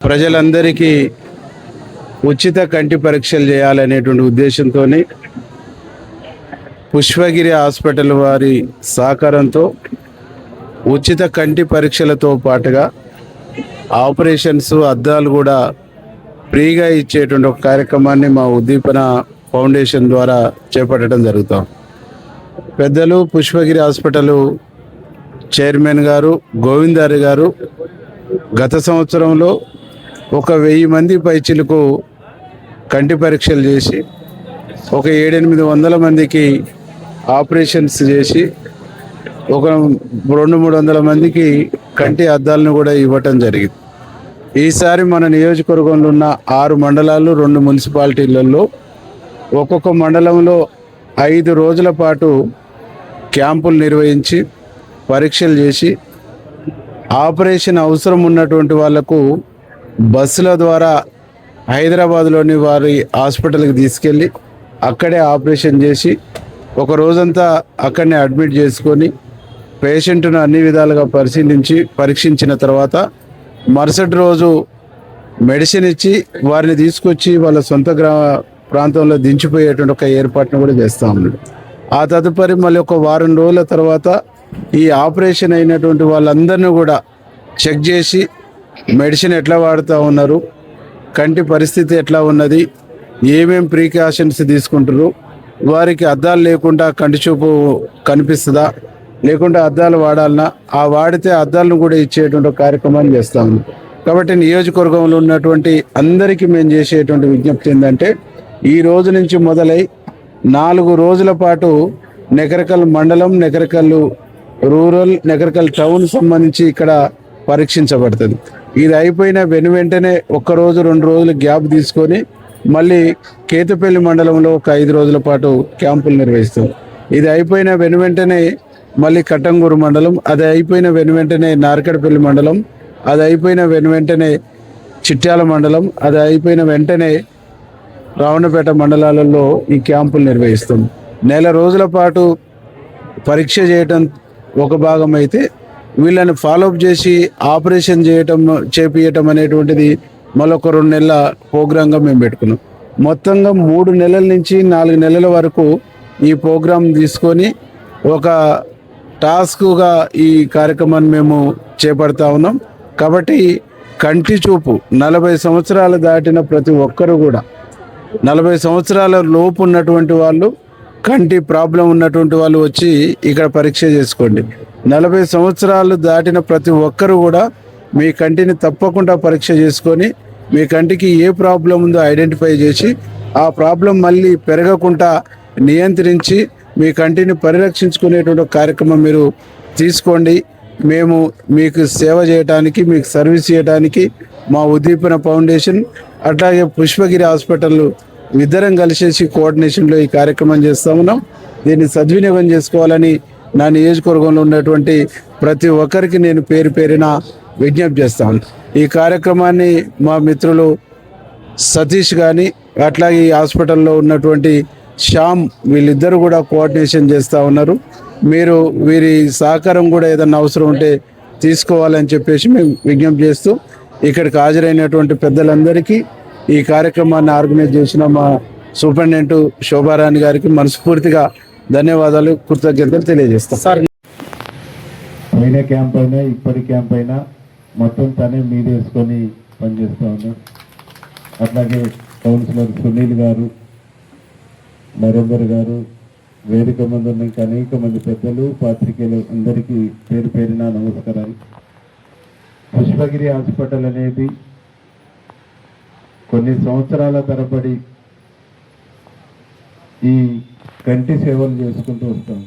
ప్రజలందరికీ ఉచిత కంటి పరీక్షలు చేయాలనేటువంటి ఉద్దేశంతో పుష్పగిరి హాస్పిటల్ వారి సహకారంతో ఉచిత కంటి పరీక్షలతో పాటుగా ఆపరేషన్స్ అద్దాలు కూడా ఫ్రీగా ఇచ్చేటువంటి ఒక కార్యక్రమాన్ని మా ఉద్దీపన ఫౌండేషన్ ద్వారా చేపట్టడం జరుగుతాం. పెద్దలు పుష్పగిరి హాస్పిటల్ చైర్మన్ గారు గోవిందారి గారు గత సంవత్సరంలో 1000 మంది పైచిలకు కంటి పరీక్షలు చేసి 700-800 మందికి ఆపరేషన్స్ చేసి 200-300 మందికి కంటి అద్దాలను కూడా ఇవ్వటం జరిగింది. ఈసారి మన నియోజకవర్గంలో ఉన్న 6 మండలాలు 2 మున్సిపాలిటీలలో ఒక్కొక్క మండలంలో 5 రోజుల పాటు క్యాంపులు నిర్వహించి పరీక్షలు చేసి ఆపరేషన్ అవసరం ఉన్నటువంటి వాళ్లకు బస్సుల ద్వారా హైదరాబాద్లోని వారి హాస్పిటల్కి తీసుకెళ్ళి అక్కడే ఆపరేషన్ చేసి ఒక రోజంతా అక్కడనే అడ్మిట్ చేసుకొని పేషెంట్ను అన్ని విధాలుగా పరీక్షించిన తర్వాత మరుసటి రోజు మెడిసిన్ ఇచ్చి వారిని తీసుకొచ్చి వాళ్ళ సొంత ప్రాంతంలో దించిపోయేటువంటి ఒక ఏర్పాటును కూడా చేస్తూ ఉన్నాడు. ఆ తదుపరి మళ్ళీ ఒక వారం రోజుల తర్వాత ఈ ఆపరేషన్ అయినటువంటి వాళ్ళందరినీ కూడా చెక్ చేసి మెడిసిన్ ఎట్లా వాడుతూ ఉన్నారు, కంటి పరిస్థితి ఎట్లా ఉన్నది, ఏమేం ప్రికాషన్స్ తీసుకుంటారు, వారికి అద్దాలు లేకుండా కంటి చూపు కనిపిస్తుందా, లేకుంటే అద్దాలు వాడాలన్నా, ఆ వాడితే అద్దాలను కూడా ఇచ్చేటువంటి కార్యక్రమాన్ని చేస్తూ ఉన్నాం. కాబట్టి నియోజకవర్గంలో ఉన్నటువంటి అందరికీ మేము చేసేటువంటి విజ్ఞప్తి ఏంటంటే ఈ రోజు నుంచి మొదలై 4 రోజుల పాటు నెకరకల్ మండలం, నెకరకల్ రూరల్, నెకరకల్ టౌన్ సంబంధించి ఇక్కడ పరీక్షించబడుతుంది. ఇది అయిపోయిన వెంటనే 1 రోజు 2 రోజులు గ్యాప్ తీసుకొని మళ్ళీ కేతుపల్లి మండలంలో ఒక 5 రోజుల పాటు క్యాంపులు నిర్వహిస్తాం. ఇది అయిపోయిన వెంటనే మళ్ళీ కట్టంగూరు మండలం, అది అయిపోయిన వెంటనే నార్కడపల్లి మండలం, అది అయిపోయిన వెంటనే చిట్యాల మండలం, అది అయిపోయిన వెంటనే రావణపేట మండలాలలో ఈ క్యాంపులు నిర్వహిస్తాం. 1 రోజుల పాటు పరీక్ష చేయటం ఒక భాగం అయితే వీళ్ళని ఫాలోఅప్ చేసి ఆపరేషన్ చేపించటం అనేటువంటిది మరొక 2 నెలల ప్రోగ్రాంగా మేము పెట్టుకున్నాం. మొత్తంగా 3 నెలల నుంచి 4 నెలల వరకు ఈ ప్రోగ్రాం తీసుకొని ఒక టాస్క్గా ఈ కార్యక్రమాన్ని మేము చేపడతా ఉన్నాం. కాబట్టి కంటి చూపు 40 సంవత్సరాలు దాటిన ప్రతి ఒక్కరు కూడా 40 సంవత్సరాల లోపు ఉన్నటువంటి వాళ్ళు, కంటి ప్రాబ్లం ఉన్నటువంటి వాళ్ళు వచ్చి ఇక్కడ పరీక్ష చేసుకోండి. 40 సంవత్సరాలు దాటిన ప్రతి ఒక్కరు కూడా మీ కంటిని తప్పకుండా పరీక్ష చేసుకొని మీ కంటికి ఏ ప్రాబ్లం ఉందో ఐడెంటిఫై చేసి ఆ ప్రాబ్లం మళ్ళీ పెరగకుండా నియంత్రించి మీ కంటిని పరిరక్షించుకునేటువంటి కార్యక్రమం మీరు తీసుకోండి. మేము మీకు సేవ చేయడానికి, మీకు సర్వీస్ చేయడానికి మా ఉద్దీపన ఫౌండేషన్ అట్లాగే పుష్పగిరి హాస్పిటల్ ఇద్దరం కలిసేసి కోఆర్డినేషన్లో ఈ కార్యక్రమం చేస్తూ ఉన్నాం. దీన్ని సద్వినియోగం చేసుకోవాలని నా నియోజకవర్గంలో ఉన్నటువంటి ప్రతి ఒక్కరికి నేను పేరున విజ్ఞప్తి చేస్తాను. ఈ కార్యక్రమాన్ని మా మిత్రులు సతీష్ కానీ అట్లాగే ఈ హాస్పిటల్లో ఉన్నటువంటి శ్యామ్ వీళ్ళిద్దరూ కూడా కోఆర్డినేషన్ చేస్తూ ఉన్నారు. మీరు వీరి సహకారం కూడా ఏదన్నా అవసరం ఉంటే తీసుకోవాలని చెప్పేసి మేము విజ్ఞప్తి చేస్తూ ఇక్కడికి హాజరైనటువంటి పెద్దలందరికీ ఈ కార్యక్రమాన్ని ఆర్గనైజ్ చేసిన మా సూపరింటెండెంట్ శోభారాణి గారికి మనస్ఫూర్తిగా ధన్యవాదాలు, కృతజ్ఞతలు తెలియజేస్తాం. సార్ పోయిన క్యాంప్ అయినా ఇప్పటి క్యాంప్ అయినా మొత్తం తనే మీదేసుకొని పనిచేస్తూ ఉన్నాడు. అట్లాగే కౌన్సిలర్ సునీల్ గారు, నరేందర్ గారు, వేదిక ముందు ఉన్న ఇంకా అనేక మంది పెద్దలు, పాత్రికేయులు అందరికీ పేరున నమస్కారాలు. పుష్పగిరి హాస్పిటల్ అనేది కొన్ని సంవత్సరాల తరబడి ఈ కంటి సేవలు చేసుకుంటూ వస్తాం.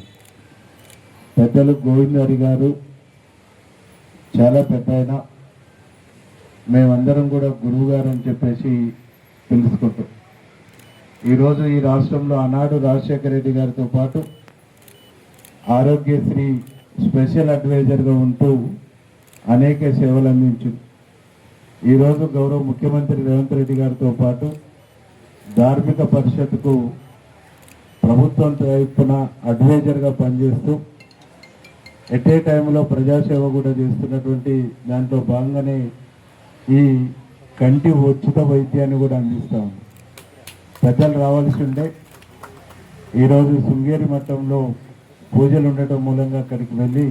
పెద్దలు గోవిందారి గారు చాలా పెద్ద ఆయన, మేమందరం కూడా గురువు గారు అని చెప్పేసి పిలుచుకుంటాం. ఈరోజు ఈ రాష్ట్రంలో ఆనాడు రాజశేఖర రెడ్డి గారితో పాటు ఆరోగ్యశ్రీ స్పెషల్ అడ్వైజర్గా ఉంటూ అనేక సేవలు అందించు. ఈరోజు గౌరవ ముఖ్యమంత్రి రేవంత్ రెడ్డి గారితో పాటు ధార్మిక పరిషత్కు ప్రభుత్వం తరపున అడ్వైజర్గా పనిచేస్తూ ఎట్ ఏ టైంలో ప్రజాసేవ కూడా చేస్తున్నటువంటి దాంట్లో భాగంగానే ఈ కంటి ఉచిత వైద్యాన్ని కూడా అందిస్తూ ఉంది. పెద్దలు రావాల్సి ఉండే ఈరోజు శృంగేరి మఠంలో పూజలు ఉండటం మూలంగా అక్కడికి వెళ్ళి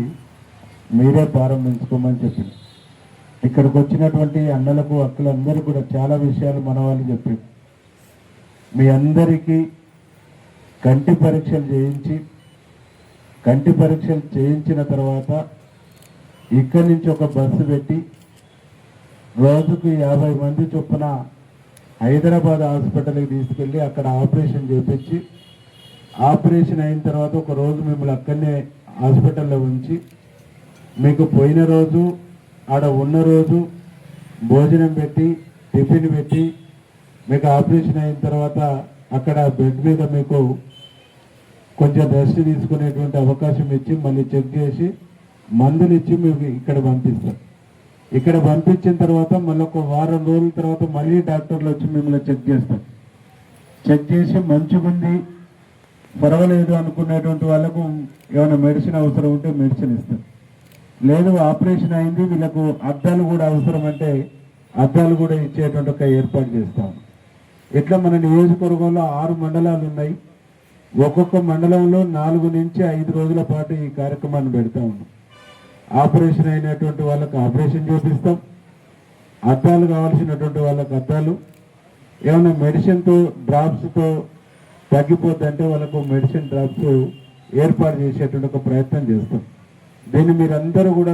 మీరే ప్రారంభించుకోమని చెప్పింది. ఇక్కడికి వచ్చినటువంటి అన్నలకు అక్కలందరూ కూడా చాలా విషయాలు మన వాళ్ళు చెప్పారు. మీ అందరికీ కంటి పరీక్షలు చేయించిన తర్వాత ఇక్కడి నుంచి ఒక బస్సు పెట్టి రోజుకు 50 మంది చొప్పున హైదరాబాద్ హాస్పిటల్కి తీసుకెళ్ళి అక్కడ ఆపరేషన్ చేయించి, ఆపరేషన్ అయిన తర్వాత ఒక రోజు మిమ్మల్ని అక్కడనే హాస్పిటల్లో ఉంచి మీకు పోయిన రోజు ఆడ ఉన్న రోజు భోజనం పెట్టి టిఫిన్ పెట్టి మీకు ఆపరేషన్ అయిన తర్వాత అక్కడ బెడ్ మీద మీకు కొంచెం రెస్ట్ తీసుకునేటువంటి అవకాశం ఇచ్చి మళ్ళీ చెక్ చేసి మందులు ఇచ్చి మీకు ఇక్కడ పంపిస్తారు. ఇక్కడ పంపించిన తర్వాత మళ్ళీ ఒక వారం రోజుల తర్వాత మళ్ళీ డాక్టర్లు వచ్చి మిమ్మల్ని చెక్ చేస్తారు. చెక్ చేసి మంచిగుంది పర్వాలేదు అనుకునేటువంటి వాళ్ళకు ఏమైనా మెడిసిన్ అవసరం ఉంటే మెడిసిన్ ఇస్తారు. లేదు ఆపరేషన్ అయింది వీళ్ళకు అద్దాలు కూడా అవసరం అంటే అద్దాలు కూడా ఇచ్చేటువంటి ఒక ఏర్పాటు చేస్తాము. ఇట్లా మన నియోజకవర్గంలో 6 మండలాలు ఉన్నాయి. ఒక్కొక్క మండలంలో 4 నుంచి 5 రోజుల పాటు ఈ కార్యక్రమాన్ని పెడతా ఉన్నాం. ఆపరేషన్ అయినటువంటి వాళ్ళకి ఆపరేషన్ చేపిస్తాం, అద్దాలు కావాల్సినటువంటి వాళ్ళకి అద్దాలు, ఏమైనా మెడిసిన్తో డ్రాప్స్తో తగ్గిపోద్దంటే వాళ్ళకు మెడిసిన్ డ్రాప్స్ ఏర్పాటు చేసేటువంటి ఒక ప్రయత్నం చేస్తాం. దీన్ని మీరందరూ కూడా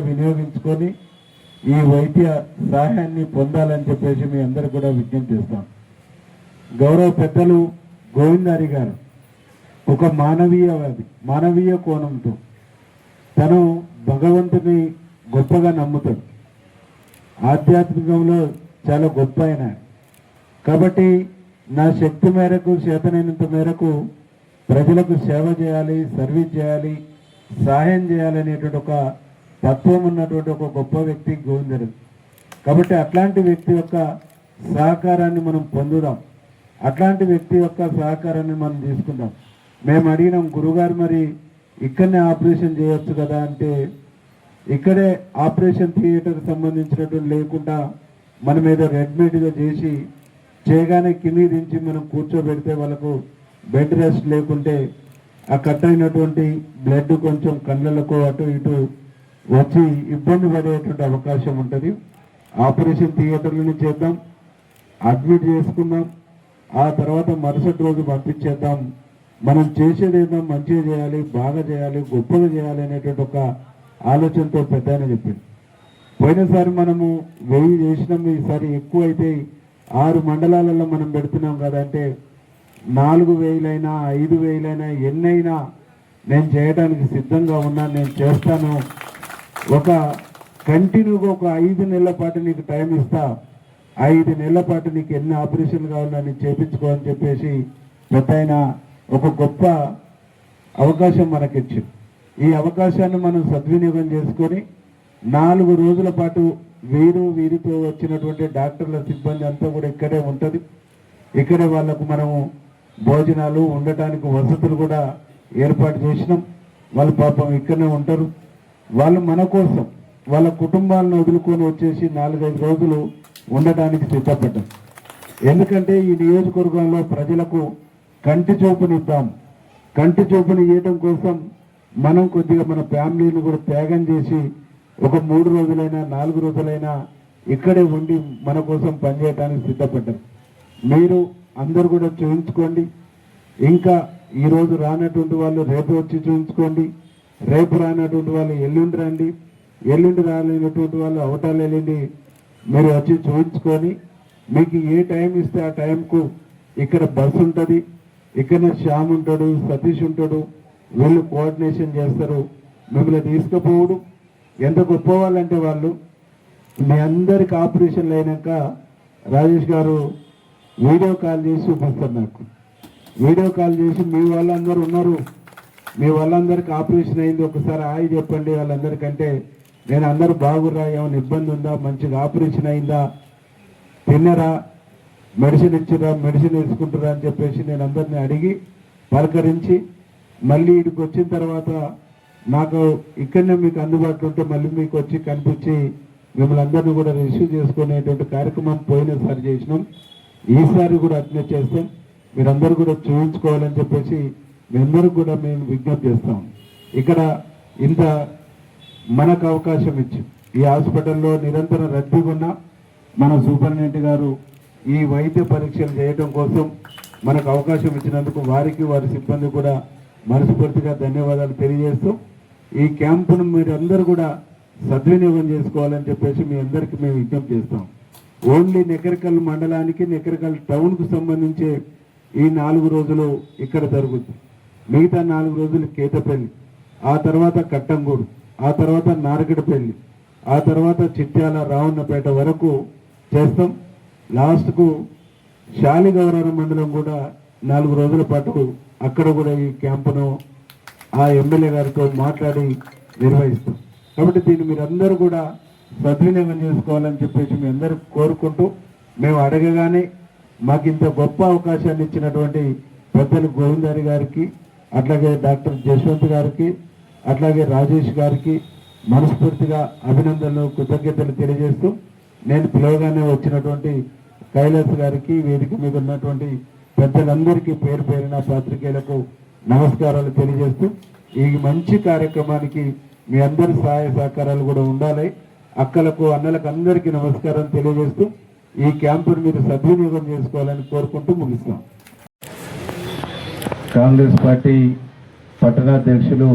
వినియోగించుకొని ఈ వైద్య సహాయాన్ని పొందాలని చెప్పేసి మీ అందరూ కూడా విజ్ఞప్తి చేస్తాం. గౌరవ పెద్దలు గోవిందారి గారు ఒక మానవీయ కోణంతో తను భగవంతుని గొప్పగా నమ్ముతాడు, ఆధ్యాత్మికంలో చాలా గొప్ప ఆయన. కాబట్టి నా శక్తి మేరకు చేతనైనంత మేరకు ప్రజలకు సేవ చేయాలి, సర్వీస్ చేయాలి, సహాయం చేయాలనేటువంటి ఒక తత్వం ఉన్నటువంటి ఒక గొప్ప వ్యక్తి గోవిందరు. కాబట్టి అట్లాంటి వ్యక్తి యొక్క సహకారాన్ని మనం పొందుదాం, అట్లాంటి వ్యక్తి యొక్క సహకారాన్ని మనం తీసుకుందాం. మేము అడిగినాం గురుగారు మరి ఇక్కడనే ఆపరేషన్ చేయొచ్చు కదా అంటే, ఇక్కడే ఆపరేషన్ థియేటర్ సంబంధించినటువంటి లేకుండా మనం ఏదో రెడ్మేడ్గా చేసి చేయగానే కింది దించి మనం కూర్చోబెడితే వాళ్ళకు బెడ్ రెస్ట్ లేకుంటే ఆ కట్ అయినటువంటి బ్లడ్ కొంచెం కళ్ళలకు అటు ఇటు వచ్చి ఇబ్బంది పడేటువంటి అవకాశం ఉంటుంది. ఆపరేషన్ థియేటర్లను చేద్దాం, అడ్మిట్ చేసుకుందాం, ఆ తర్వాత మరుసటి రోజు పంపించేద్దాం. మనం చేసేది ఏదో మంచిగా చేయాలి, బాగా చేయాలి, గొప్పగా చేయాలి అనేటువంటి ఒక ఆలోచనతో పెద్ద ఆయన చెప్పింది. పోయినసారి మనము 1000 చేసినాం, ఈసారి ఎక్కువ అయితే 6 మండలాలలో మనం పెడుతున్నాం కదా అంటే 4000 అయినా 5000 అయినా ఎన్నైనా నేను చేయడానికి సిద్ధంగా ఉన్నాను, నేను చేస్తాను. ఒక కంటిన్యూగా ఒక 5 నెలల పాటు నీకు టైం ఇస్తా, 5 నెలల పాటు నీకు ఎన్ని ఆపరేషన్లు కావాలని చేపించుకో అని చెప్పేసి పెద్ద ఆయన ఒక గొప్ప అవకాశం మనకిచ్చింది. ఈ అవకాశాన్ని మనం సద్వినియోగం చేసుకొని 4 రోజుల పాటు వీరితో వచ్చినటువంటి డాక్టర్ల సిబ్బంది అంతా కూడా ఇక్కడే ఉంటుంది. ఇక్కడే వాళ్లకు మనము భోజనాలు ఉండటానికి వసతులు కూడా ఏర్పాటు చేసినాం. వాళ్ళు పాపం ఇక్కడనే ఉంటారు. వాళ్ళు మన కోసం వాళ్ళ కుటుంబాలను వదులుకొని వచ్చేసి 4-5 రోజులు ఉండటానికి సిద్ధపడ్డాం. ఎందుకంటే ఈ నియోజకవర్గంలో ప్రజలకు కంటి చూపునిద్దాం. కంటి చూపుని ఇవ్వడం కోసం మనం కొద్దిగా మన ఫ్యామిలీని కూడా త్యాగం చేసి ఒక 3 రోజులైనా 4 రోజులైనా ఇక్కడే ఉండి మన కోసం పనిచేయడానికి సిద్ధపడ్డాం. మీరు అందరూ కూడా చూపించుకోండి. ఇంకా ఈరోజు రానటువంటి వాళ్ళు రేపు వచ్చి చూపించుకోండి, రేపు రానటువంటి వాళ్ళు ఎల్లుండి రండి, ఎల్లుండి రాలేనటువంటి వాళ్ళు అవటాలు వెళ్ళండి. మీరు వచ్చి చూపించుకొని మీకు ఏ టైం ఇస్తే ఆ టైంకు ఇక్కడ బస్సు ఉంటుంది, ఇక్కడనే శ్యామ్ ఉంటాడు, సతీష్ ఉంటాడు, వీళ్ళు కోఆర్డినేషన్ చేస్తారు. మిమ్మల్ని తీసుకుపోవడం ఎంత గొప్ప వాళ్ళంటే వాళ్ళు మీ అందరికి ఆపరేషన్లు అయినాక రాజేష్ గారు వీడియో కాల్ చేసి చూపిస్తారు. నాకు వీడియో కాల్ చేసి మీ వాళ్ళందరూ ఉన్నారు, మీ వాళ్ళందరికీ ఆపరేషన్ అయింది, ఒకసారి హాయ్ చెప్పండి వాళ్ళందరికంటే. నేను అందరూ బాగుర్రా, ఏమైనా ఇబ్బంది ఉందా, మంచిగా ఆపరేషన్ అయిందా, తిన్నరా, మెడిసిన్ ఇచ్చిరా, మెడిసిన్ వేసుకుంటారా అని చెప్పేసి నేను అందరినీ అడిగి పలకరించి మళ్ళీ ఇక్కడికి వచ్చిన తర్వాత నాకు ఇక్కడనే మీకు అందుబాటులో ఉంటే మళ్ళీ మీకు వచ్చి కనిపించి మిమ్మల్ని అందరినీ కూడా రిసీవ్ చేసుకునేటువంటి కార్యక్రమం పోయినసారి చేసినాం. ఈసారి కూడా అట్లే చేస్తాం. మీరందరూ కూడా చూపించుకోవాలని చెప్పేసి మీ అందరికి కూడా మేము విజ్ఞప్తి చేస్తాం. ఇక్కడ ఇంత మనకు అవకాశం ఇచ్చి ఈ హాస్పిటల్లో నిరంతరం రద్దీగా ఉన్న మన సూపరింటెండెంట్ గారు ఈ వైద్య పరీక్షలు చేయడం కోసం మనకు అవకాశం ఇచ్చినందుకు వారికి వారి సిబ్బంది కూడా మనస్ఫూర్తిగా ధన్యవాదాలు తెలియజేస్తూ ఈ క్యాంపును మీరు అందరూ కూడా సద్వినియోగం చేసుకోవాలని చెప్పేసి మీ అందరికీ మేము విజ్ఞప్తి చేస్తాం. ఓన్లీ నెకరికల్ మండలానికి నెకరికల్ టౌన్కు సంబంధించి ఈ 4 రోజులు ఇక్కడ జరుగుతుంది. మిగతా 4 రోజులు కేతపల్లి, ఆ తర్వాత కట్టంగూడు, ఆ తర్వాత నారగడపల్లి, ఆ తర్వాత చిట్యాల రావన్నపేట వరకు చేస్తాం. లాస్ట్కు శాలిగౌరవ మండలం కూడా 4 రోజుల పాటు అక్కడ కూడా ఈ క్యాంపును ఆ ఎమ్మెల్యే గారితో మాట్లాడి నిర్వహిస్తాం. కాబట్టి దీన్ని మీరందరూ కూడా సద్వినియోగం చేసుకోవాలని చెప్పేసి మీ అందరూ కోరుకుంటూ మేము అడగగానే మాకు ఇంత గొప్ప అవకాశాన్ని ఇచ్చినటువంటి పెద్దలు గోవిందారి గారికి, అట్లాగే డాక్టర్ జశ్వంత్ గారికి, అట్లాగే రాజేష్ గారికి మనస్ఫూర్తిగా అభినందనలు కృతజ్ఞతలు తెలియజేస్తూ నేను పిలవగానే వచ్చినటువంటి కైలాస్ గారికి, వేదిక మీద ఉన్నటువంటి పెద్దలందరికీ పేరు పేరున పాత్రికేయులకు నమస్కారాలు తెలియజేస్తూ ఈ మంచి కార్యక్రమానికి మీ అందరి సహాయ సహకారాలు కూడా ఉండాలి. అక్కలకు అన్నలకు అందరికీ నమస్కారం తెలియజేస్తూ ఈ క్యాంపును మీరు సద్వినియోగం చేసుకోవాలని కోరుకుంటూ ముగిస్తాం. కాంగ్రెస్ పార్టీ పట్టణాధ్యక్షులు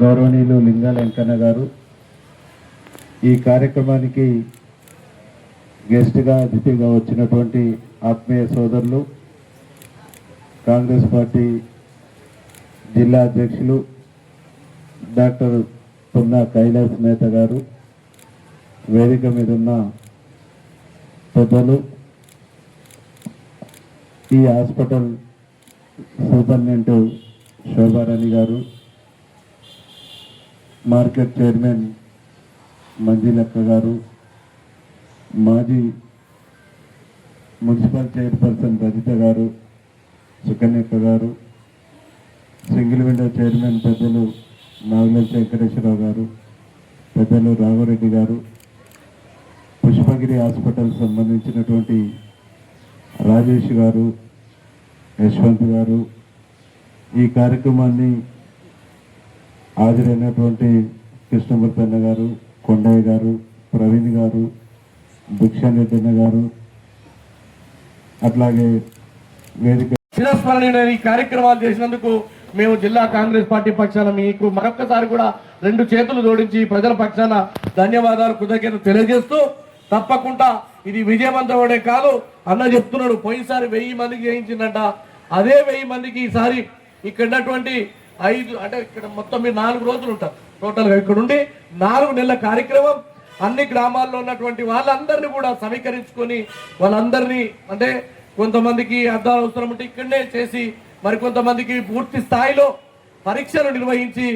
గౌరవనీయులు లింగాల వెంకన్న గారు ఈ కార్యక్రమానికి గెస్ట్గా అతిథిగా వచ్చినటువంటి ఆత్మీయ సోదరులు కాంగ్రెస్ పార్టీ జిల్లా అధ్యక్షులు డాక్టర్ పున్నా కైలాస్ నేత గారు, వేదిక మీద ఉన్న పెద్దలు, ఈ హాస్పిటల్ సూపరింటెండెంట్ శోభారాణి గారు, మార్కెట్ చైర్మన్ మంజులక్క గారు, మాజీ మున్సిపల్ చైర్పర్సన్ రజిత గారు, సుకన్యక్క గారు, సింగిల్ విండో చైర్మన్ పెద్దలు నాగలెల్ వెంకటేశ్వరరావు గారు, పెద్దలు రాఘవరెడ్డి గారు, పుష్పగిరి హాస్పిటల్ సంబంధించినటువంటి రాజేష్ గారు, యశ్వంత్ గారు, ఈ కార్యక్రమాన్ని హాజరైనటువంటి కృష్ణమూర్తి అన్న గారు, కొండయ్య గారు, ప్రవీణ్ గారు, భిక్షన్ రెడ్డి అన్న గారు, అట్లాగే వేదిక శిరస్మరణీయ ఈ కార్యక్రమాలు చేసినందుకు మేము జిల్లా కాంగ్రెస్ పార్టీ పక్షాన మీకు మరొక్కసారి కూడా 2 చేతులు జోడించి ప్రజల పక్షాన ధన్యవాదాలు కృతజ్ఞతలు తెలియజేస్తూ తప్పకుండా ఇది విజయవంతమడే కాదు. అన్న చెప్తున్నాడు పోయినసారి 1000 మందికి చేయించిందంట, అదే 1000 మందికి ఈసారి ఇక్కడ ఉన్నటువంటి 5 అంటే ఇక్కడ మొత్తం మీరు 4 రోజులు ఉంటారు టోటల్గా. ఇక్కడ ఉండి 4 నెలల కార్యక్రమం అన్ని గ్రామాల్లో ఉన్నటువంటి వాళ్ళందరినీ కూడా సమీకరించుకొని వాళ్ళందరినీ అంటే కొంతమందికి అద్దాలు అవసరం ఉంటే ఇక్కడనే చేసి మరికొంతమందికి పూర్తి స్థాయిలో పరీక్షలు నిర్వహించి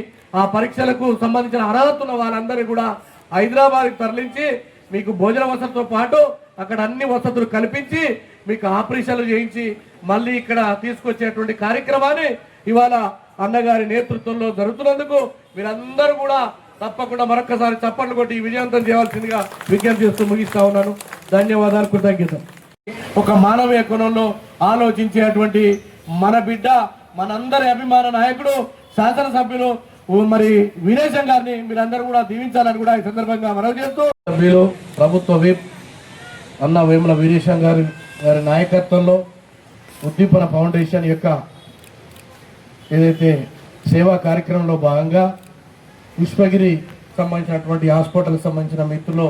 ఆ పరీక్షలకు సంబంధించిన అర్హత ఉన్న వాళ్ళందరినీ కూడా హైదరాబాద్కి తరలించి మీకు భోజన వసతితో పాటు అక్కడ అన్ని వసతులు కల్పించి మీకు ఆపరేషన్లు చేయించి మళ్ళీ ఇక్కడ తీసుకొచ్చేటువంటి కార్యక్రమాన్ని ఇవాళ అన్నగారి నేతృత్వంలో జరుగుతున్నందుకు మీరందరూ కూడా తప్పకుండా మరొక్కసారి చప్పట్లు కొట్టి విజయవంతం చేయాల్సిందిగా విజ్ఞప్తి చేస్తూ ముగిస్తా ఉన్నాను. ధన్యవాదాలు, కృతజ్ఞతలు. ఒక మానవీయ కోణంలో ఆలోచించేటువంటి మన బిడ్డ, మనందరి అభిమాన నాయకుడు, శాసనసభ్యులు మరి వినేశం గారిని మీరందరూ కూడా దీవించాలని కూడా ఈ సందర్భంగా మనవి చేస్తూ సభ్యులు ప్రభుత్వ విప్ అన్న వేముల వీరేశం గారి నాయకత్వంలో ఉద్దీపన ఫౌండేషన్ యొక్క ఏదైతే సేవా కార్యక్రమంలో భాగంగా పుష్పగిరి సంబంధించినటువంటి హాస్పిటల్కి సంబంధించిన మిత్రులు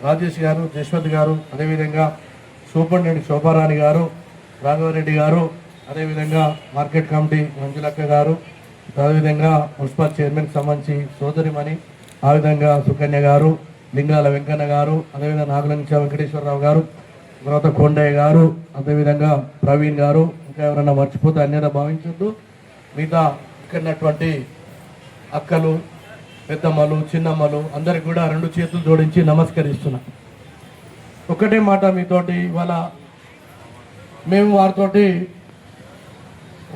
రాజేష్ గారు, జశ్వంత్ గారు, అదేవిధంగా సూపరింటెండెంట్ శోభారాణి గారు, రాఘవరెడ్డి గారు, అదేవిధంగా మార్కెట్ కమిటీ మంజులక్క గారు, అదేవిధంగా మున్సిపల్ చైర్మన్కి సంబంధించి సోదరిమణి, ఆ విధంగా సుకన్య గారు, లింగాల వెంకన్న గారు, అదేవిధంగా నాగలంచ వెంకటేశ్వరరావు గారు, తర్వాత కొండయ్య గారు, అదేవిధంగా ప్రవీణ్ గారు, ఇంకా ఎవరైనా మర్చిపోతే అన్యత భావించొద్దు. మిగతా ఇక్కడ అక్కలు, పెద్దమ్మలు, చిన్నమ్మలు అందరికి కూడా 2 చేతులు జోడించి నమస్కరిస్తున్నా. ఒకటే మాట మీతోటి, ఇవాళ మేము వారితోటి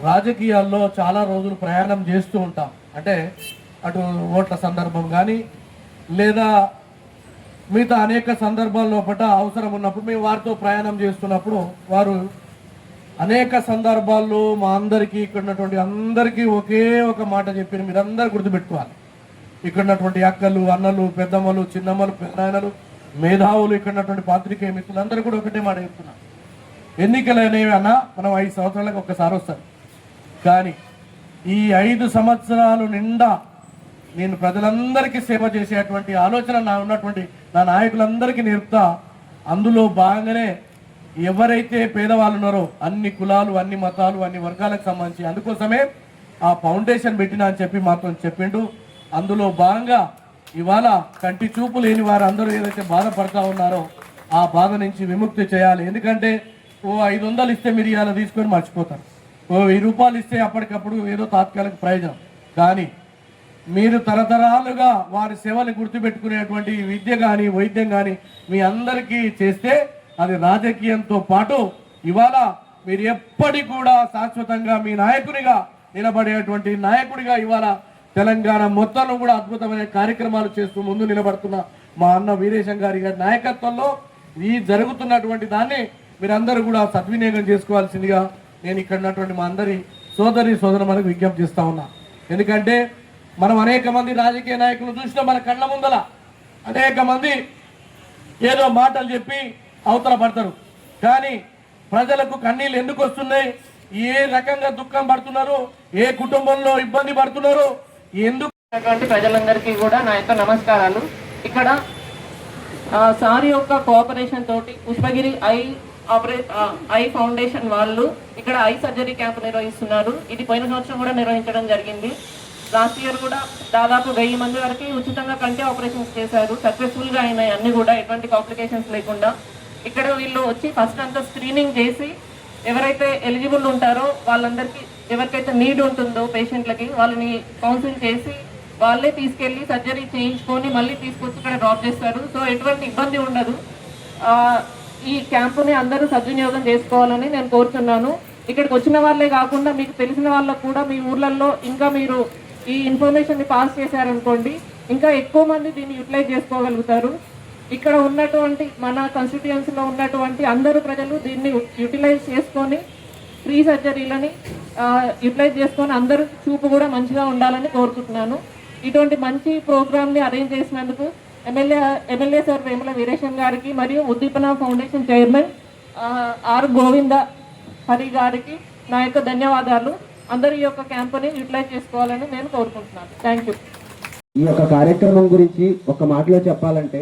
రాజకీయాల్లో చాలా రోజులు ప్రయాణం చేస్తూ ఉంటాం. అంటే అటు ఓట్ల సందర్భం కానీ లేదా మిగతా అనేక సందర్భాల్లో అవసరం ఉన్నప్పుడు మేము వారితో ప్రయాణం చేస్తున్నప్పుడు వారు అనేక సందర్భాల్లో మా అందరికీ ఇక్కడ ఉన్నటువంటి అందరికీ ఒకే ఒక మాట చెప్పి మీరందరూ గుర్తుపెట్టుకోవాలి. ఇక్కడ ఉన్నటువంటి అక్కలు, అన్నలు, పెద్దమ్మలు, చిన్నమ్మలు, పెద్దనాయనలు, మేధావులు, ఇక్కడ ఉన్నటువంటి పాత్రికేయ మిత్రులు అందరూ కూడా ఒకటే మాట చెప్తున్నారు. ఎన్నికలు అనేవి అన్న మనం 5 సంవత్సరాలకు ఒక్కసారి వస్తారు. కానీ ఈ 5 సంవత్సరాలు నిండా నేను ప్రజలందరికీ సేవ చేసేటువంటి ఆలోచన ఉన్నటువంటి నా నాయకులందరికీ నేర్పుతా. అందులో భాగంగానే ఎవరైతే పేదవాళ్ళు ఉన్నారో అన్ని కులాలు, అన్ని మతాలు, అన్ని వర్గాలకు సంబంధించి అందుకోసమే ఆ ఫౌండేషన్ పెట్టినా అని చెప్పి మాతో చెప్పిండు. అందులో భాగంగా ఇవాళ కంటి చూపు లేని వారు అందరూ ఏదైతే బాధపడతా ఉన్నారో ఆ బాధ నుంచి విముక్తి చేయాలి. ఎందుకంటే ఓ 500 ఇస్తే మీరు ఇవాళ తీసుకొని మర్చిపోతారు. ఓ 1000 రూపాయలు ఇస్తే అప్పటికప్పుడు ఏదో తాత్కాలిక ప్రయోజనం. కానీ మీరు తరతరాలుగా వారి సేవలు గుర్తుపెట్టుకునేటువంటి విద్య కానీ వైద్యం కానీ మీ అందరికీ చేస్తే అది రాజకీయంతో పాటు ఇవాళ మీరు ఎప్పటికి కూడా శాశ్వతంగా మీ నాయకునిగా నిలబడేటువంటి నాయకుడిగా ఇవాళ తెలంగాణ మొత్తంలో కూడా అద్భుతమైన కార్యక్రమాలు చేస్తూ ముందు నిలబడుతున్న మా అన్న వీరేశం గారి నాయకత్వంలో ఈ జరుగుతున్నటువంటి దాన్ని మీరందరూ కూడా సద్వినియోగం చేసుకోవాల్సిందిగా నేను ఇక్కడ ఉన్నటువంటి మా అందరి సోదరులకు విజ్ఞప్తి చేస్తా ఉన్నా. ఎందుకంటే మనం అనేక మంది రాజకీయ నాయకులు చూసినా మన కళ్ళ ముందల అనేక మంది ఏదో మాటలు చెప్పి అవతల పడతారు. కానీ ప్రజలకు కన్నీళ్ళు ఎందుకు వస్తున్నాయి, ఏ రకంగా దుఃఖం పడుతున్నారు, ఏ కుటుంబంలో ఇబ్బంది పడుతున్నారు, ఎందుకు ప్రజలందరికీ కూడా నా యొక్క నమస్కారాలు. ఇక్కడ సార్ యొక్క కోఆపరేషన్ తోటి పుష్పగిరి ఐ ఫౌండేషన్ వాళ్ళు ఇక్కడ ఐ సర్జరీ క్యాంప్ నిర్వహిస్తున్నారు. ఇది పోయిన సంవత్సరం కూడా నిర్వహించడం జరిగింది. లాస్ట్ ఇయర్ కూడా దాదాపు 1000 మంది వరకు ఉచితంగా కంటి ఆపరేషన్స్ చేశారు. సక్సెస్ఫుల్గా అయినాయి అన్ని కూడా, ఎటువంటి కాంప్లికేషన్స్ లేకుండా. ఇక్కడ వీళ్ళు వచ్చి ఫస్ట్ అంతా స్క్రీనింగ్ చేసి ఎవరైతే ఎలిజిబుల్ ఉంటారో వాళ్ళందరికీ, ఎవరికైతే నీడ్ ఉంటుందో పేషెంట్లకి, వాళ్ళని కౌన్సిల్ చేసి వాళ్ళే తీసుకెళ్ళి సర్జరీ చేయించుకొని మళ్ళీ తీసుకొచ్చి ఇక్కడ డ్రాప్ చేస్తారు. సో ఎటువంటి ఇబ్బంది ఉండదు. ఈ క్యాంపుని అందరూ సద్వినియోగం చేసుకోవాలని నేను కోరుతున్నాను. ఇక్కడికి వచ్చిన వాళ్ళే కాకుండా మీకు తెలిసిన వాళ్ళకు కూడా మీ ఊర్లలో ఇంకా మీరు ఈ ఇన్ఫర్మేషన్ని పాస్ చేశారనుకోండి, ఇంకా ఎక్కువ మంది దీన్ని యూటిలైజ్ చేసుకోగలుగుతారు. ఇక్కడ ఉన్నటువంటి మన కాన్స్టిట్యుయెన్సీలో ఉన్నటువంటి అందరూ ప్రజలు దీన్ని యూటిలైజ్ చేసుకొని ఫ్రీ సర్జరీలని యూటిలైజ్ చేసుకొని అందరూ చూపు కూడా మంచిగా ఉండాలని కోరుకుంటున్నాను. ఇటువంటి మంచి ప్రోగ్రామ్ని అరేంజ్ చేసినందుకు ఎమ్మెల్యే సార్ వేముల వీరేశం గారికి మరియు Uddipana foundation chairman R Govinda Hari గారికి నా యొక్క ధన్యవాదాలు. అందరూ ఈ యొక్క క్యాంపుని యూటిలైజ్ చేసుకోవాలని నేను కోరుకుంటున్నాను. Thank you. ఈ యొక్క కార్యక్రమం గురించి ఒక మాటలో చెప్పాలంటే,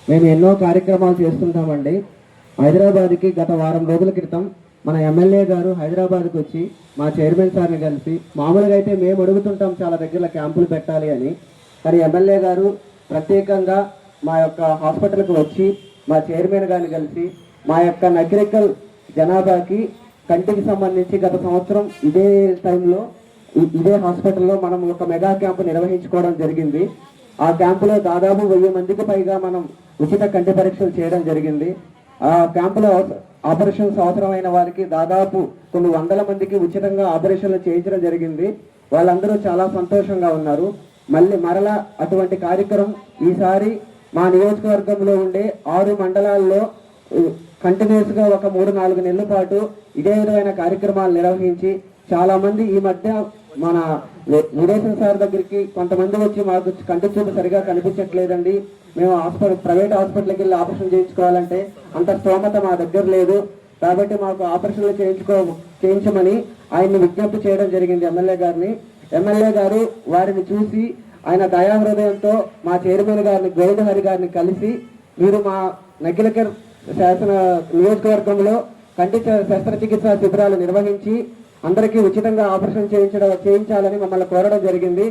మేము ఎన్నో కార్యక్రమాలు చేస్తుంటామండి. హైదరాబాద్కి గత వారం రోజుల క్రితం మన ఎమ్మెల్యే గారు హైదరాబాద్కి వచ్చి మా చైర్మన్ సార్ని కలిసి, మామూలుగా అయితే మేము అడుగుతుంటాం చాలా దగ్గర క్యాంపులు పెట్టాలి అని, కానీ ఎమ్మెల్యే గారు ప్రత్యేకంగా మా యొక్క హాస్పిటల్కి వచ్చి మా చైర్మన్ గారిని కలిసి మా యొక్క నకిరేకల్ జనాభాకి కంటికి సంబంధించి గత సంవత్సరం ఇదే టైంలో ఇదే హాస్పిటల్లో మనం ఒక మెగా క్యాంపు నిర్వహించుకోవడం జరిగింది. ఆ క్యాంపులో దాదాపు 1000 మందికి పైగా మనం ఉచిత కంటి పరీక్షలు చేయడం జరిగింది. ఆ క్యాంపులో ఆపరేషన్స్ అవసరమైన వారికి దాదాపు కొన్ని 100 మందికి ఉచితంగా ఆపరేషన్లు చేయించడం జరిగింది. వాళ్ళందరూ చాలా సంతోషంగా ఉన్నారు. మరలా అటువంటి కార్యక్రమం ఈసారి మా నియోజకవర్గంలో ఉండే 6 మండలాల్లో కంటిన్యూస్గా ఒక 3-4 నెలల పాటు ఇదే విధమైన కార్యక్రమాలు నిర్వహించి చాలా మంది ఈ మధ్య మన వీరేశం సార్ దగ్గరికి కొంతమంది వచ్చి మాకు కంటి చూపు సరిగా కనిపించట్లేదండి, మేము ప్రైవేట్ హాస్పిటల్కి వెళ్ళి ఆపరేషన్ చేయించుకోవాలంటే అంత స్తోమత మా దగ్గర లేదు, కాబట్టి మాకు ఆపరేషన్లు చేయించమని ఆయన్ని విజ్ఞప్తి చేయడం జరిగింది ఎమ్మెల్యే గారిని. ఎమ్మెల్యే గారు వారిని చూసి ఆయన దయా హృదయంతో మా చైర్మన్ గారిని గోవిందహరి గారిని కలిసి, మీరు మా నకిరేకల్ శాసన నియోజకవర్గంలో కంటి శస్త్రచికిత్సా శిబిరాలు నిర్వహించి అందరికీ ఉచితంగా ఆపరేషన్ చేయించాలని మమ్మల్ని కోరడం జరిగింది.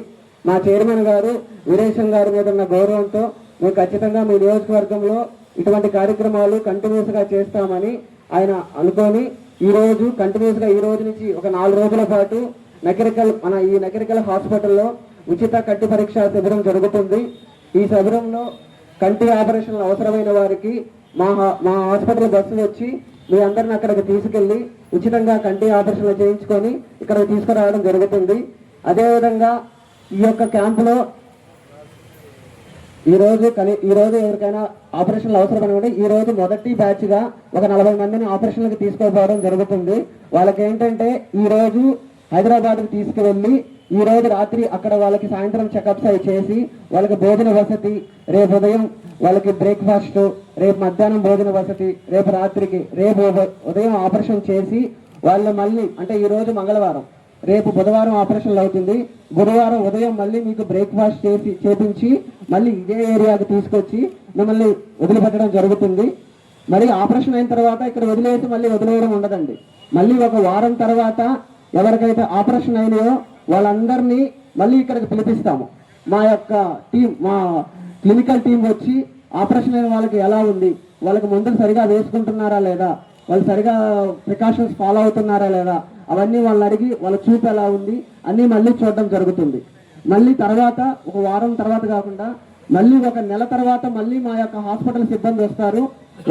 మా చైర్మన్ గారు వీరేశం గారి మీద ఉన్న గౌరవంతో మేము ఖచ్చితంగా మీ నియోజకవర్గంలో ఇటువంటి కార్యక్రమాలు కంటిన్యూస్గా చేస్తామని ఆయన అనుకొని ఈరోజు కంటిన్యూస్గా ఈ రోజు నుంచి ఒక 4 రోజుల పాటు ఈ నకిరేకల్ హాస్పిటల్లో ఉచిత కంటి పరీక్ష శిబిరం జరుగుతుంది. ఈ శిబిరంలో కంటి ఆపరేషన్లు అవసరమైన వారికి మా హాస్పిటల్ బస్సు వచ్చి మీ అందరిని అక్కడికి తీసుకెళ్లి ఉచితంగా కంటి ఆపరేషన్లు చేయించుకొని ఇక్కడికి తీసుకురావడం జరుగుతుంది. అదేవిధంగా ఈ యొక్క క్యాంపులో ఈ రోజు ఎవరికైనా ఆపరేషన్లు అవసరమని ఉంటే ఈ రోజు మొదటి బ్యాచ్ గా ఒక 40 మందిని ఆపరేషన్లకు తీసుకోపోవడం జరుగుతుంది. వాళ్ళకి ఏంటంటే ఈ రోజు హైదరాబాద్కు తీసుకువెళ్ళి ఈ రోజు రాత్రి అక్కడ వాళ్ళకి సాయంత్రం చెకప్స్ అవి చేసి వాళ్ళకి భోజన వసతి, రేపు ఉదయం వాళ్ళకి బ్రేక్ఫాస్ట్, రేపు మధ్యాహ్నం భోజన వసతి, రేపు రాత్రికి, రేపు ఉదయం ఆపరేషన్ చేసి వాళ్ళు మళ్ళీ అంటే ఈ రోజు మంగళవారం, రేపు బుధవారం ఆపరేషన్లు అవుతుంది. గురువారం ఉదయం మళ్ళీ మీకు బ్రేక్ఫాస్ట్ చేపించి మళ్ళీ ఇదే ఏరియాకి తీసుకొచ్చి మిమ్మల్ని వదిలిపెట్టడం జరుగుతుంది. మరి ఆపరేషన్ అయిన తర్వాత ఇక్కడ వదిలేసి మళ్ళీ వదిలేయడం ఉండదండి. మళ్ళీ ఒక వారం తర్వాత ఎవరికైతే ఆపరేషన్ అయినాయో వాళ్ళందరినీ మళ్ళీ ఇక్కడికి పిలిపిస్తాము. మా యొక్క టీం, మా క్లినికల్ టీం వచ్చి ఆపరేషన్ అయిన వాళ్ళకి ఎలా ఉంది, వాళ్ళకి మందులు సరిగా వేసుకుంటున్నారా లేదా, వాళ్ళు సరిగా ప్రికాషన్స్ ఫాలో అవుతున్నారా లేదా, అవన్నీ వాళ్ళని అడిగి వాళ్ళ చూపు ఎలా ఉంది అన్నీ మళ్ళీ చూడడం జరుగుతుంది. మళ్ళీ తర్వాత ఒక వారం తర్వాత కాకుండా మళ్ళీ ఒక నెల తర్వాత మళ్ళీ మా యొక్క హాస్పిటల్ సిబ్బంది వస్తారు.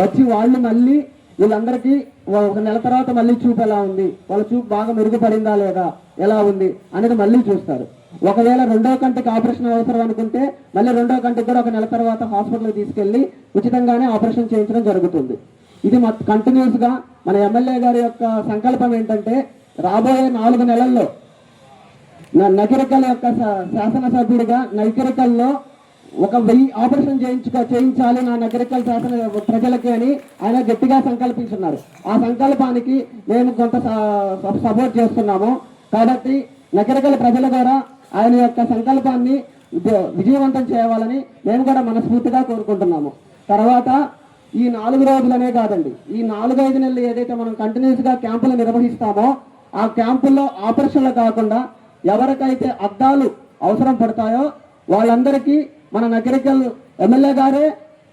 వచ్చి వాళ్ళు మళ్ళీ వీళ్ళందరికీ ఒక నెల తర్వాత మళ్ళీ చూపు ఎలా ఉంది, వాళ్ళ చూపు బాగా మెరుగుపడిందా లేదా, ఎలా ఉంది అనేది మళ్ళీ చూస్తారు. ఒకవేళ రెండో కంటికి ఆపరేషన్ అవసరం అనుకుంటే మళ్ళీ రెండో కంటికి కూడా ఒక నెల తర్వాత హాస్పిటల్కి తీసుకెళ్లి ఉచితంగానే ఆపరేషన్ చేయించడం జరుగుతుంది. ఇది కంటిన్యూస్ గా మన ఎమ్మెల్యే గారి యొక్క సంకల్పం ఏంటంటే రాబోయే 4 నెలల్లో నకిరేకల్ యొక్క శాసనసభ్యుడిగా నకిరేకల్లో ఒక 1000 ఆపరేషన్ చేయించాలి నా నకిరేకల్ శాసన ప్రజలకి అని ఆయన గట్టిగా సంకల్పించున్నారు. ఆ సంకల్పానికి మేము కొంత సపోర్ట్ చేస్తున్నాము. కాబట్టి నకిరేకల్ ప్రజల ద్వారా ఆయన యొక్క సంకల్పాన్ని విజయవంతం చేయాలని మేము కూడా మనస్ఫూర్తిగా కోరుకుంటున్నాము. తర్వాత ఈ 4 రోజులనే కాదండి, ఈ 4-5 నెలలు ఏదైతే మనం కంటిన్యూస్ గా క్యాంపులు నిర్వహిస్తామో ఆ క్యాంపుల్లో ఆపరేషన్లు కాకుండా ఎవరికైతే అద్దాలు అవసరం పడతాయో వాళ్ళందరికీ మన నకిరేకల్ ఎమ్మెల్యే గారే,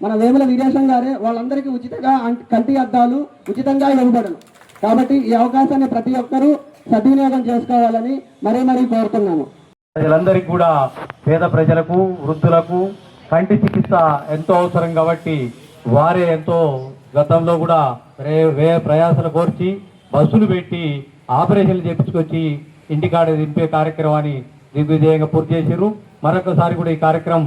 మన వేముల వీరేశం గారే వాళ్ళందరికీ ఉచితంగా కంటి అద్దాలు ఉచితంగా ఇవ్వబడను. కాబట్టి ఈ అవకాశాన్ని ప్రతి ఒక్కరూ సద్వినియోగం చేసుకోవాలని మరీ కోరుతున్నాము. ప్రజలందరికీ కూడా, పేద ప్రజలకు, వృద్ధులకు కంటి చికిత్స ఎంతో అవసరం కాబట్టి వారే ఎంతో గతంలో కూడా వ్యయ ప్రయాసలు కోర్చి బస్సులు పెట్టి ఆపరేషన్లు చేపించుకొచ్చి ఇంటికాడ దింపే కార్యక్రమాన్ని దిగ్విజయంగా పూర్తి చేశారు. మరొకసారి కూడా ఈ కార్యక్రమం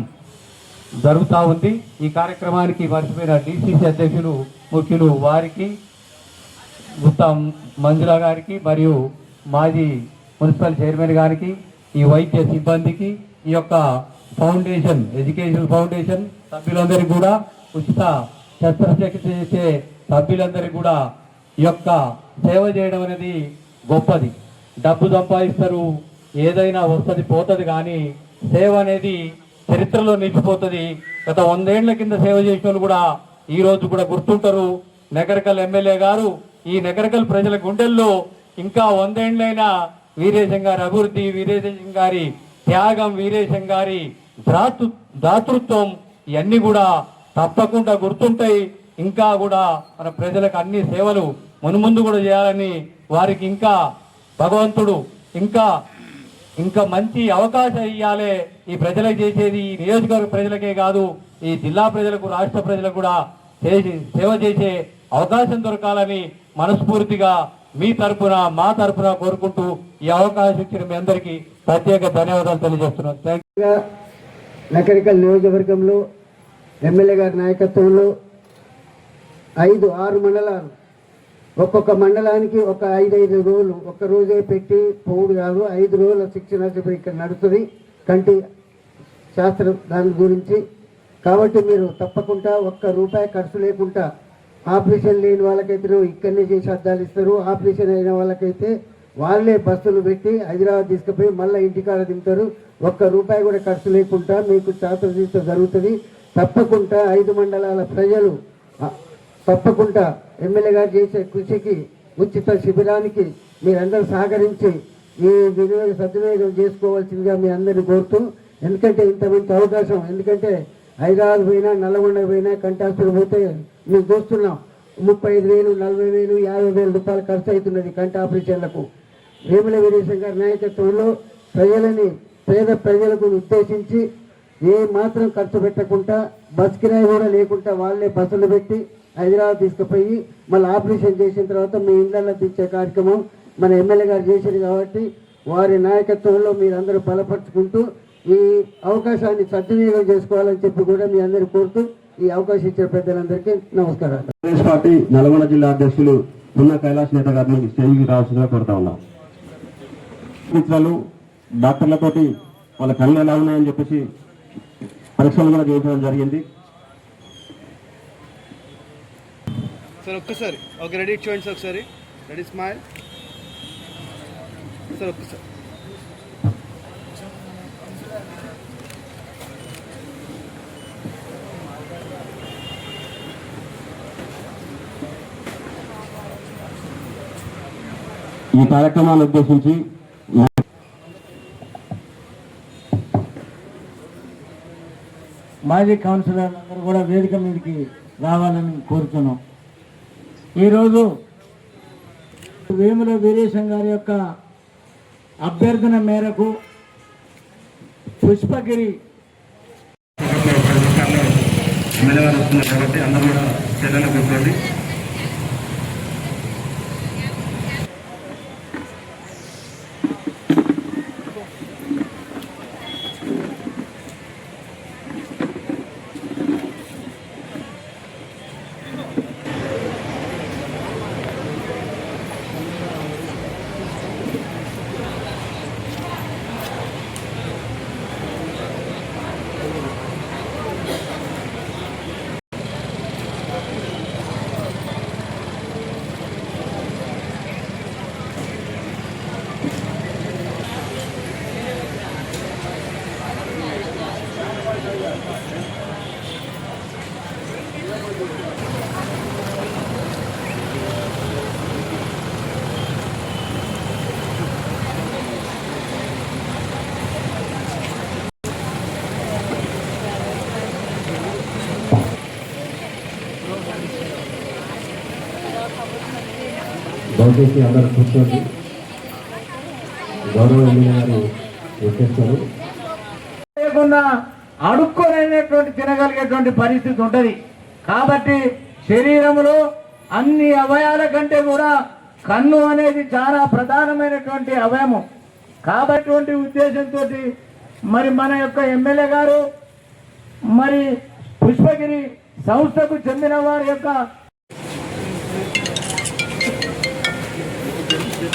జరుగుతూ ఉంది. ఈ కార్యక్రమానికి మర్చిపోయిన డిసిసి అధ్యక్షులు ముఖ్యులు వారికి, ఉత్తమ్ మంజుల గారికి మరియు మాజీ మున్సిపల్ చైర్మన్ గారికి, ఈ వైద్య సిబ్బందికి, ఈ యొక్క ఫౌండేషన్, ఎడ్యుకేషన్ ఫౌండేషన్ సభ్యులందరికీ కూడా, ఉచిత శస్త్రచికిత్స చేసే సభ్యులందరికీ కూడా ఈ యొక్క సేవ చేయడం అనేది గొప్పది. డబ్బు సంపాదిస్తారు, ఏదైనా వస్తుంది పోతుంది, కానీ సేవ అనేది చరిత్రలో నిలిచిపోతుంది. గత 100 ఏళ్ల కింద సేవ చేసిన వాళ్ళు కూడా ఈ రోజు కూడా గుర్తుంటారు. నకిరేకల్ ఎమ్మెల్యే గారు ఈ నకిరేకల్ ప్రజల గుండెల్లో ఇంకా 100 ఏళ్ళైనా వీరేశం గారి అభివృద్ధి, వీరేశం గారి త్యాగం, వీరేశం గారి దాతృత్వం ఇవన్నీ కూడా తప్పకుండా గుర్తుంటాయి. ఇంకా కూడా మన ప్రజలకు అన్ని సేవలు మున్ముందు కూడా చేయాలని, వారికి ఇంకా భగవంతుడు ఇంకా మంచి అవకాశం ఇవ్వాలి. ఈ ప్రజలకు చేసేది ఈ నియోజకవర్గ ప్రజలకే కాదు, ఈ జిల్లా ప్రజలకు, రాష్ట్ర ప్రజలకు కూడా సేవ చేసే అవకాశం దొరకాలని మనస్ఫూర్తిగా మీ తరఫున, మా తరఫున కోరుకుంటూ ఈ అవకాశం ఇచ్చిన మీ అందరికీ ప్రత్యేక ధన్యవాదాలు తెలియజేస్తున్నాను. నకిరేకల్ నియోజకవర్గంలో ఎమ్మెల్యే గారి నాయకత్వంలో 5-6 మండలాలు, ఒక్కొక్క మండలానికి ఒక 5-5 రోజులు, ఒక్క రోజే పెట్టి పోవుడు కాదు, 5 రోజుల శిక్షణ ఇక్కడ నడుస్తుంది కంటి శాస్త్రం దాని గురించి. కాబట్టి మీరు తప్పకుండా ₹1 ఖర్చు లేకుండా, ఆపరేషన్ లేని వాళ్ళకైతే ఇక్కడనే చేసి అద్దాలు ఇస్తారు, ఆపరేషన్ అయిన వాళ్ళకైతే వాళ్ళే బస్సులు పెట్టి హైదరాబాద్ తీసుకుపోయి మళ్ళీ ఇంటికాడ దింపుతారు. ₹1 కూడా ఖర్చు లేకుండా మీకు శాస్త్రచికిత్స జరుగుతుంది. తప్పకుండా 5 మండలాల ప్రజలు తప్పకుండా ఎమ్మెల్యే గారు చేసే కృషికి, ఉచిత శిబిరానికి మీరందరూ సహకరించి ఈ సద్వినియోగం చేసుకోవాల్సిందిగా మీ అందరినీ కోరుతూ, ఎందుకంటే ఇంత మంచి అవకాశం, ఎందుకంటే హైదరాబాద్ పోయినా, నల్లగొండ పోయినా, కంటి హాస్పిటల్ పోతే మేము చూస్తున్నాం 35,000, 40,000, 50,000 రూపాయలు ఖర్చు అవుతున్నది కంటి ఆపరేషన్లకు. వేముల వీరేశం గారి నాయకత్వంలో పేద ప్రజలకు ఉద్దేశించి ఏ మాత్రం ఖర్చు పెట్టకుండా, బస్ కిరాయి కూడా లేకుండా వాళ్ళే బస్సులు పెట్టి హైదరాబాద్ తీసుకుపోయి మళ్ళీ ఆపరేషన్ చేసిన తర్వాత మీ ఇళ్లలో తెచ్చే కార్యక్రమం మన ఎమ్మెల్యే గారు చేశారు. కాబట్టి వారి నాయకత్వంలో మీరందరూ బలపరుచుకుంటూ ఈ అవకాశాన్ని సద్వినియోగం చేసుకోవాలని చెప్పి కూడా మీ అందరికీ కోరుతూ ఈ అవకాశం ఇచ్చే పెద్దలందరికీ నమస్కారాలు. కాంగ్రెస్ పార్టీ నల్గొండ జిల్లా అధ్యక్షులు ఉన్న కైలాష్ నేత గారిని స్టేజ్కి రావాల్సిందిగా కోరుతా ఉన్నాం. డాక్టర్లతోటి వాళ్ళ కళ్ళు ఎలా ఉన్నాయని చెప్పేసి పరీక్షలు కూడా చేయించడం జరిగింది. సార్ ఒక్కసారి ఓకే రెడీ చూడండి సార్ ఒకసారి రెడీ స్మైల్ సార్ ఒక్కసారి ఈ కార్యక్రమాన్ని ఉద్దేశించి మాజీ కౌన్సిలర్ అందరూ కూడా వేదిక మీదకి రావాలని కోరుతున్నాం. ఈరోజు వేముల వీరేశం గారి యొక్క అభ్యర్థన మేరకు పుష్పగిరి వస్తున్నారు కాబట్టి అందరూ కూడా చర్యలు కూర్చోండి. దయచేసి అందరూ కూర్చోండి. గౌరవ ఎమ్మెల్యే గారు వచ్చేస్తారు. లేకుండా అడుక్కోలేనటువంటి తినగలిగేటువంటి పరిస్థితి ఉంటుంది. కాబట్టి శరీరంలో అన్ని అవయవాల కంటే కూడా కన్ను అనేది చాలా ప్రధానమైనటువంటి అవయవం. కాబట్టి ఉద్దేశంతో మరి మన యొక్క ఎమ్మెల్యే గారు మరి పుష్పగిరి సంస్థకు చెందిన వారి యొక్క